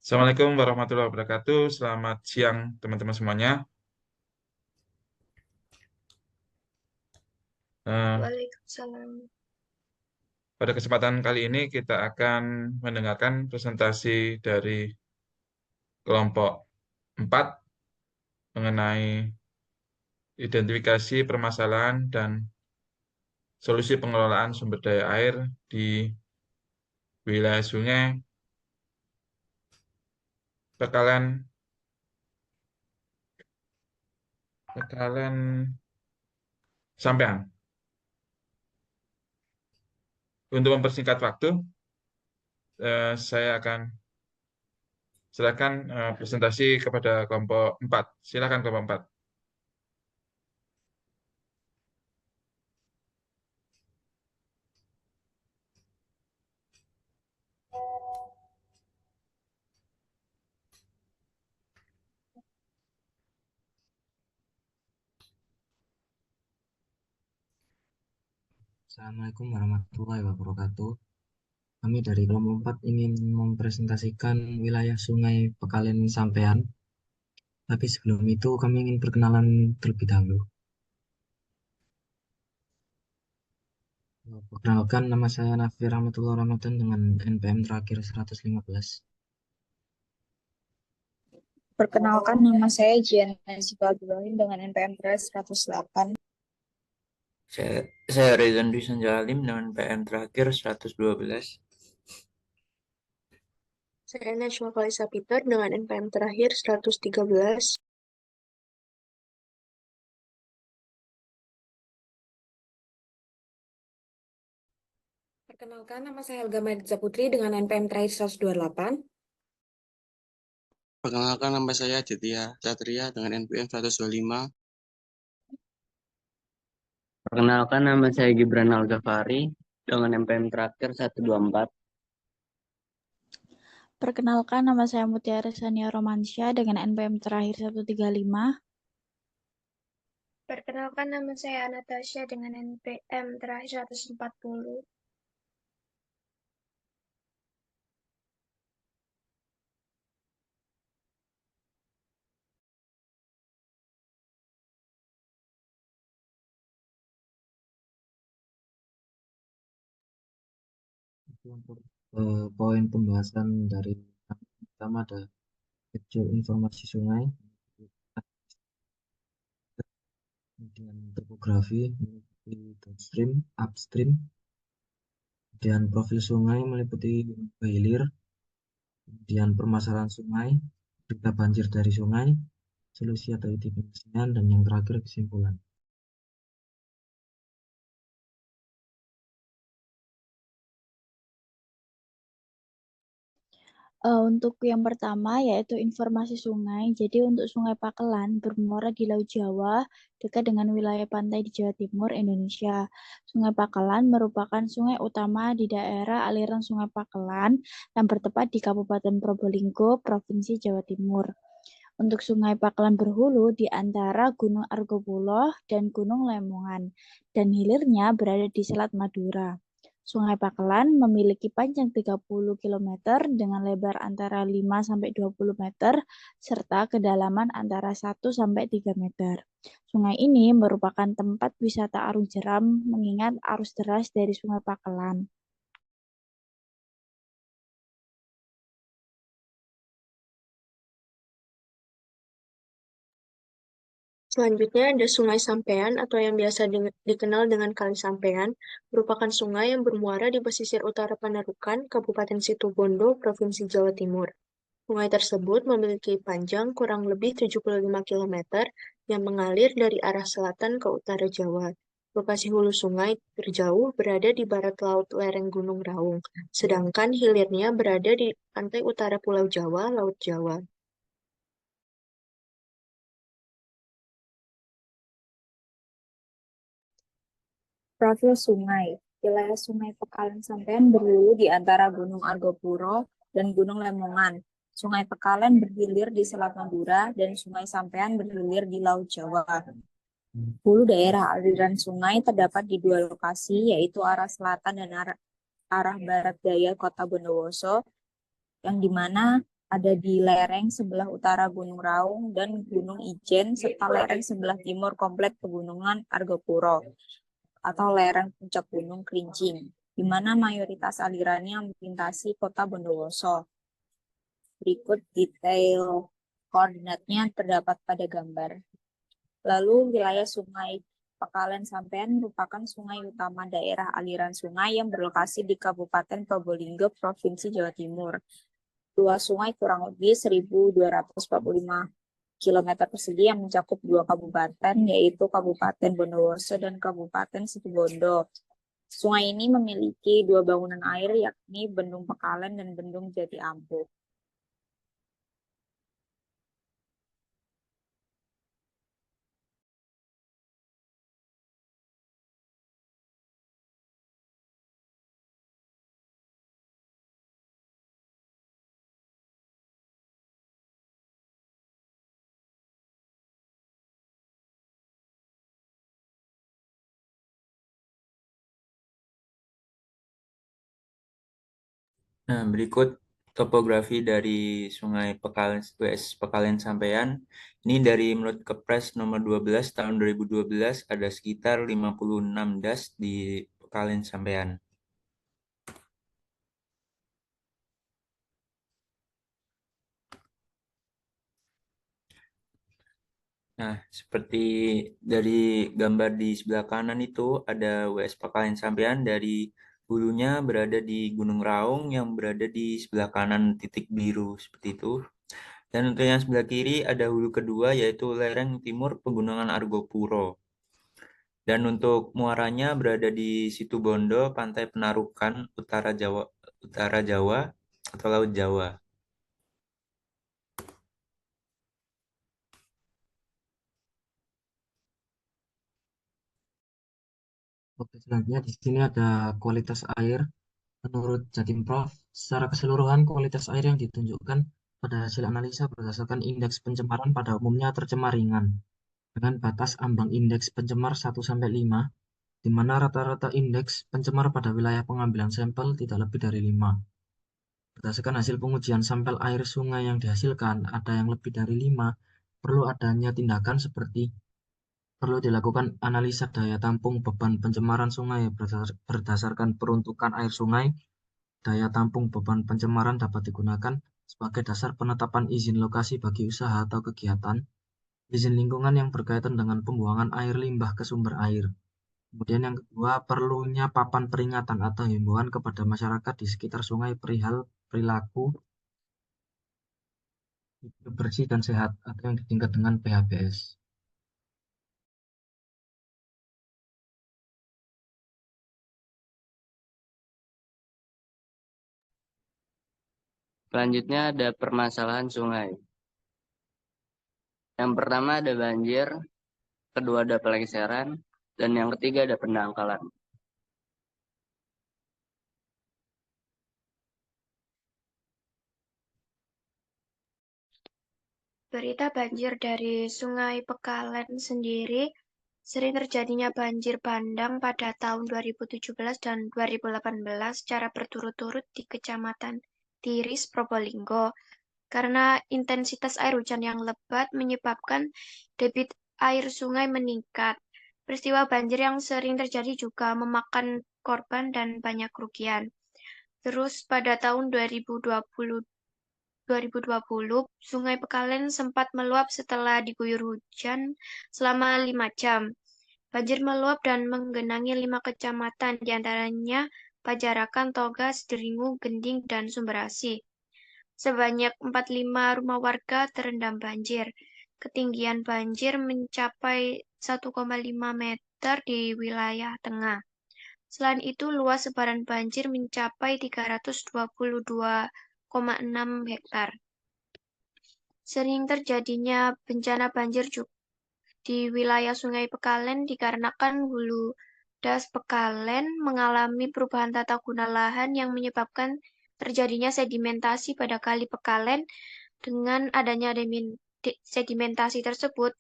Assalamualaikum warahmatullahi wabarakatuh. Selamat siang teman-teman semuanya. Eh, Waalaikumsalam. Pada kesempatan kali ini kita akan mendengarkan presentasi dari kelompok 4 mengenai identifikasi permasalahan dan solusi pengelolaan sumber daya air di wilayah sungai Pekalan Pekalan Sampean. Untuk mempersingkat waktu, saya akan silakan presentasi kepada kelompok 4. Silakan kelompok 4. Assalamualaikum warahmatullahi wabarakatuh. Kami dari kelompok 4 ingin mempresentasikan wilayah Sungai Pekalen Sampean. Tapi sebelum itu kami ingin perkenalan terlebih dahulu. Perkenalkan, nama saya Nafi Rahmatullah Ramadan dengan NPM terakhir 115. Perkenalkan, nama saya Jian Nazibah Abdulrahim dengan NPM 108. Saya Rezan Dwi Sanjalim dengan PM terakhir 112. Saya Najma Kalisa Peter dengan NPM terakhir 113. Perkenalkan, nama saya Helga Maidza Putri dengan NPM terakhir 128. Perkenalkan, nama saya Aditya Satria dengan NPM 125. Perkenalkan, nama saya Gibran Al-Ghafari dengan NPM terakhir 124. Perkenalkan, nama saya Mutiara Sania Romansyah dengan NPM terakhir 135. Perkenalkan, nama saya Anastasia dengan NPM terakhir 140. Untuk poin pembahasan dari pertama ada schedule informasi sungai, kemudian topografi, downstream, upstream, kemudian profil sungai meliputi hilir, kemudian permasalahan sungai, berita banjir dari sungai, solusi atau ide penyelesaian, dan yang terakhir kesimpulan. Untuk yang pertama yaitu informasi sungai. Jadi untuk Sungai Pakelan bermuara di Laut Jawa dekat dengan wilayah pantai di Jawa Timur, Indonesia. Sungai Pakelan merupakan sungai utama di daerah aliran Sungai Pakelan yang bertempat di Kabupaten Probolinggo, Provinsi Jawa Timur. Untuk Sungai Pakelan berhulu di antara Gunung Argopulo dan Gunung Lemongan, dan hilirnya berada di Selat Madura. Sungai Pakelan memiliki panjang 30 km dengan lebar antara 5-20 meter serta kedalaman antara 1-3 meter. Sungai ini merupakan tempat wisata arung jeram mengingat arus deras dari Sungai Pakelan. Selanjutnya ada Sungai Sampean atau yang biasa dikenal dengan Kali Sampean, merupakan sungai yang bermuara di pesisir utara Panarukan, Kabupaten Situbondo, Provinsi Jawa Timur. Sungai tersebut memiliki panjang kurang lebih 75 km yang mengalir dari arah selatan ke utara Jawa. Lokasi hulu sungai terjauh berada di barat laut lereng Gunung Raung, sedangkan hilirnya berada di pantai utara Pulau Jawa, Laut Jawa. Profil sungai. Wilayah Sungai Pekalen Sampean berhulu di antara Gunung Argopuro dan Gunung Lemongan. Sungai Pekalen berhilir di Selat Madura dan Sungai Sampean berhilir di Laut Jawa. Hulu daerah aliran sungai terdapat di dua lokasi, yaitu arah selatan dan arah barat daya Kota Bondowoso, yang dimana ada di lereng sebelah utara Gunung Raung dan Gunung Ijen, serta lereng sebelah timur komplek Pegunungan Argopuro atau lereng puncak Gunung Kerincing, di mana mayoritas alirannya melintasi kota Bondowoso. Berikut detail koordinatnya terdapat pada gambar. Lalu wilayah Sungai Pekalen Sampean merupakan sungai utama daerah aliran sungai yang berlokasi di Kabupaten Probolinggo, Provinsi Jawa Timur. Luas sungai kurang lebih 1.245 km persegi yang mencakup dua kabupaten, yaitu Kabupaten Bondowoso dan Kabupaten Situbondo. Sungai ini memiliki dua bangunan air, yakni Bendung Pekalen dan Bendung Jati Ampuh. Nah, berikut topografi dari Sungai Pekalen WS Pekalen Sampean. Ini dari menurut Kepres nomor 12 tahun 2012 ada sekitar 56 das di Pekalen Sampean. Nah, seperti dari gambar di sebelah kanan itu ada WS Pekalen Sampean, dari hulunya berada di Gunung Raung yang berada di sebelah kanan titik biru seperti itu. Dan untuk yang sebelah kiri ada hulu kedua yaitu lereng timur Pegunungan Argopuro. Dan untuk muaranya berada di Situbondo, Pantai Penarukan, Utara Jawa atau Laut Jawa. Oke, selanjutnya di sini ada kualitas air. Menurut Jatimprov, secara keseluruhan kualitas air yang ditunjukkan pada hasil analisa berdasarkan indeks pencemaran pada umumnya tercemar ringan, dengan batas ambang indeks pencemar 1-5, di mana rata-rata indeks pencemar pada wilayah pengambilan sampel tidak lebih dari 5. Berdasarkan hasil pengujian sampel air sungai yang dihasilkan, ada yang lebih dari 5, perlu adanya tindakan seperti perlu dilakukan analisa daya tampung beban pencemaran sungai berdasarkan peruntukan air sungai. Daya tampung beban pencemaran dapat digunakan sebagai dasar penetapan izin lokasi bagi usaha atau kegiatan, izin lingkungan yang berkaitan dengan pembuangan air limbah ke sumber air. Kemudian yang kedua, perlunya papan peringatan atau himbauan kepada masyarakat di sekitar sungai perihal perilaku hidup bersih dan sehat atau yang disingkat dengan PHBS. Selanjutnya ada permasalahan sungai. Yang pertama ada banjir, kedua ada pelengseran, dan yang ketiga ada pendangkalan. Berita banjir dari Sungai Pekalen sendiri, sering terjadinya banjir bandang pada tahun 2017 dan 2018 secara berturut-turut di Kecamatan Tiris, Probolinggo. Karena intensitas air hujan yang lebat menyebabkan debit air sungai meningkat. Peristiwa banjir yang sering terjadi juga memakan korban dan banyak kerugian. Terus pada tahun 2020, Sungai Pekalen sempat meluap setelah diguyur hujan selama 5 jam. Banjir meluap dan menggenangi 5 kecamatan, diantaranya Pajarakan, Togas, Deringu, Gending, dan Sumberasi. Sebanyak 45 rumah warga terendam banjir. Ketinggian banjir mencapai 1,5 meter di wilayah tengah. Selain itu, luas sebaran banjir mencapai 322,6 hektar. Sering terjadinya bencana banjir di wilayah Sungai Pekalen dikarenakan hulu das Pekalen mengalami perubahan tata guna lahan yang menyebabkan terjadinya sedimentasi pada Kali Pekalen. Dengan adanya sedimentasi tersebut,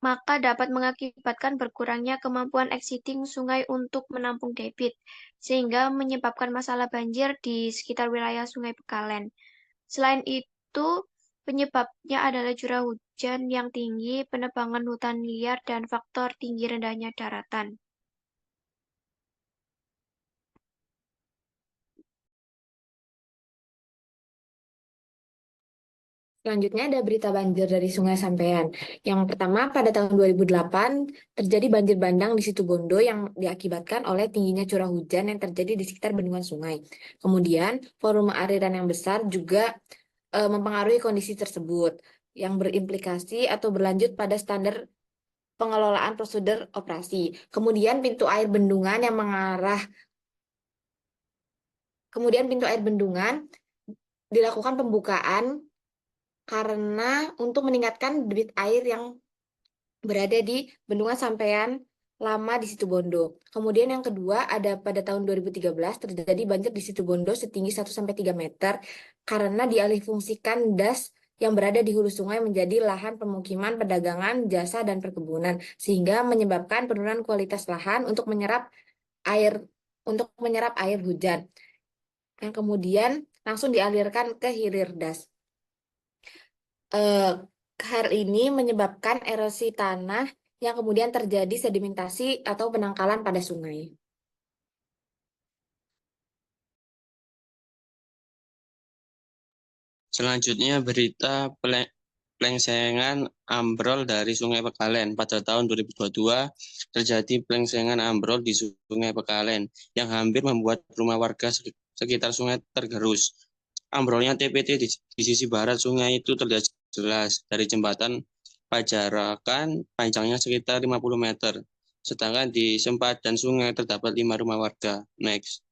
maka dapat mengakibatkan berkurangnya kemampuan exiting sungai untuk menampung debit, sehingga menyebabkan masalah banjir di sekitar wilayah Sungai Pekalen. Selain itu, penyebabnya adalah curah hujan yang tinggi, penebangan hutan liar, dan faktor tinggi rendahnya daratan. Selanjutnya ada berita banjir dari Sungai Sampean. Yang pertama, pada tahun 2008 terjadi banjir bandang di Situbondo yang diakibatkan oleh tingginya curah hujan yang terjadi di sekitar bendungan sungai. Kemudian, volume aliran yang besar juga mempengaruhi kondisi tersebut yang berimplikasi atau berlanjut pada standar pengelolaan prosedur operasi. Kemudian pintu air bendungan dilakukan pembukaan karena untuk meningkatkan debit air yang berada di bendungan Sampean Lama di Situbondo. Kemudian yang kedua ada pada tahun 2013 terjadi banjir di Situbondo setinggi 1-3 meter karena dialihfungsikan das yang berada di hulu sungai menjadi lahan pemukiman, perdagangan, jasa, dan perkebunan, sehingga menyebabkan penurunan kualitas lahan untuk menyerap air hujan yang kemudian langsung dialirkan ke hilir das. Hal ini menyebabkan erosi tanah yang kemudian terjadi sedimentasi atau penangkalan pada sungai. Selanjutnya berita plengsengan ambrol dari Sungai Pekalen. Pada tahun 2022 terjadi plengsengan ambrol di Sungai Pekalen yang hampir membuat rumah warga sekitar sungai tergerus. Ambrolnya TPT di sisi barat sungai itu terlihat jelas dari jembatan Pajarakan panjangnya sekitar 50 meter. Sedangkan di sempadan sungai terdapat 5 rumah warga. Next.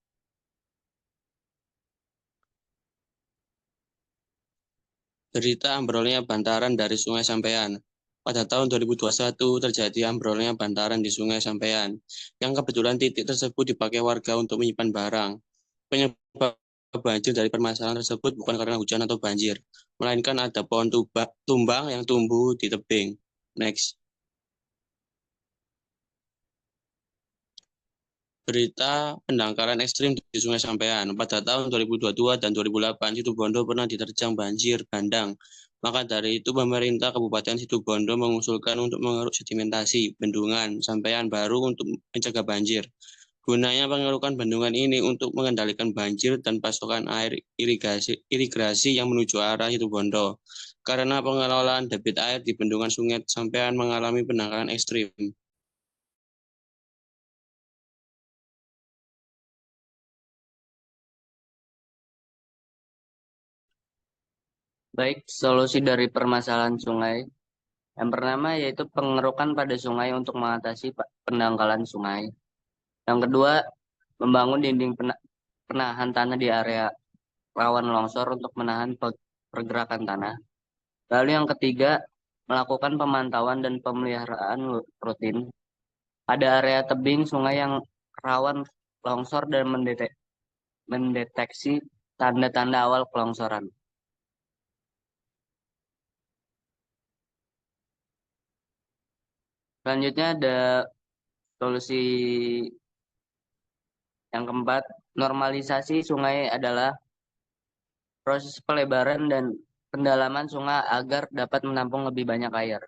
Berita ambrolnya bantaran dari Sungai Sampean. Pada tahun 2021 terjadi ambrolnya bantaran di Sungai Sampean, yang kebetulan titik tersebut dipakai warga untuk menyimpan barang. Penyebab banjir dari permasalahan tersebut bukan karena hujan atau banjir, melainkan ada pohon tumbang yang tumbuh di tebing. Next. Berita pendangkalan ekstrim di Sungai Sampean. Pada tahun 2022 dan 2008, Situbondo pernah diterjang banjir bandang. Maka dari itu, pemerintah Kabupaten Situbondo mengusulkan untuk mengeruk sedimentasi bendungan Sampean baru untuk mencegah banjir. Gunanya pengerukan bendungan ini untuk mengendalikan banjir dan pasokan air irigasi yang menuju arah Situbondo. Karena pengelolaan debit air di bendungan Sungai Sampean mengalami pendangkalan ekstrim. Baik, solusi dari permasalahan sungai. Yang pertama yaitu pengerukan pada sungai untuk mengatasi pendangkalan sungai. Yang kedua, membangun dinding penahan tanah di area rawan longsor untuk menahan pergerakan tanah. Lalu yang ketiga, melakukan pemantauan dan pemeliharaan rutin. Ada area tebing sungai yang rawan longsor dan mendeteksi tanda-tanda awal kelongsoran. Selanjutnya ada solusi yang keempat, normalisasi sungai adalah proses pelebaran dan pendalaman sungai agar dapat menampung lebih banyak air.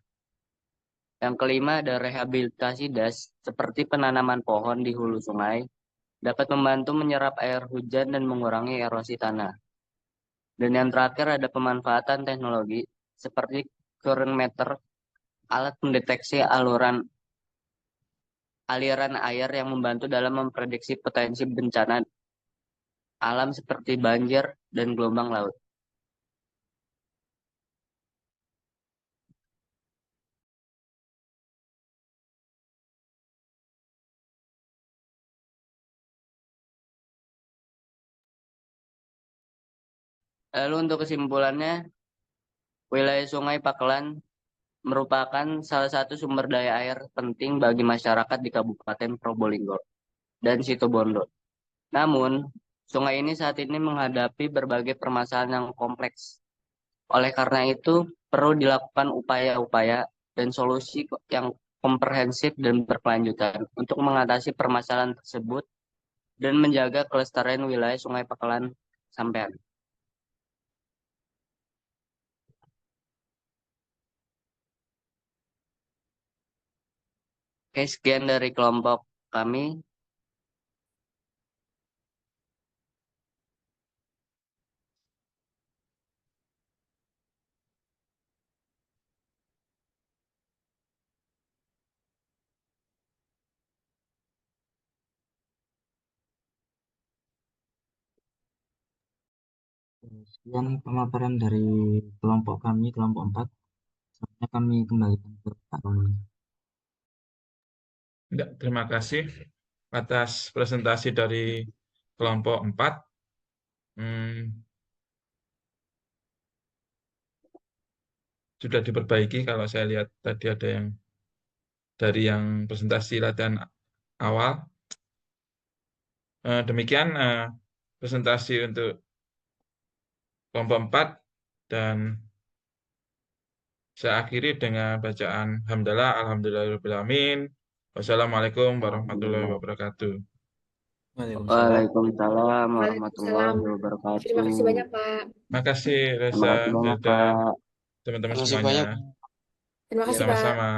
Yang kelima ada rehabilitasi das, seperti penanaman pohon di hulu sungai, dapat membantu menyerap air hujan dan mengurangi erosi tanah. Dan yang terakhir ada pemanfaatan teknologi, seperti current meter, alat mendeteksi aliran air yang membantu dalam memprediksi potensi bencana alam seperti banjir dan gelombang laut. Lalu untuk kesimpulannya, wilayah Sungai Pakelan merupakan salah satu sumber daya air penting bagi masyarakat di Kabupaten Probolinggo dan Situbondo. Namun, sungai ini saat ini menghadapi berbagai permasalahan yang kompleks. Oleh karena itu, perlu dilakukan upaya-upaya dan solusi yang komprehensif dan berkelanjutan untuk mengatasi permasalahan tersebut dan menjaga kelestarian wilayah Sungai Pakelan Sampean. Oke, sekian dari kelompok kami. Sekian pemaparan dari kelompok kami, kelompok 4. Selanjutnya kami kembalikan ke Pak Roni. Ya, terima kasih atas presentasi dari kelompok 4. Sudah diperbaiki kalau saya lihat tadi ada yang dari yang presentasi latihan awal. Demikian presentasi untuk kelompok 4 dan saya akhiri dengan bacaan hamdalah, alhamdulillahirobbilalamin. Wassalamualaikum warahmatullahi wabarakatuh. Waalaikumsalam. Waalaikumsalam warahmatullahi Waalaikumsalam. Terima kasih wabarakatuh. banyak, Pak. Makasih Terima Reza, kasih banyak, Zelda, Pak. teman-teman Terima kasih semuanya. banyak. Terima kasih, Pak. Sama-sama.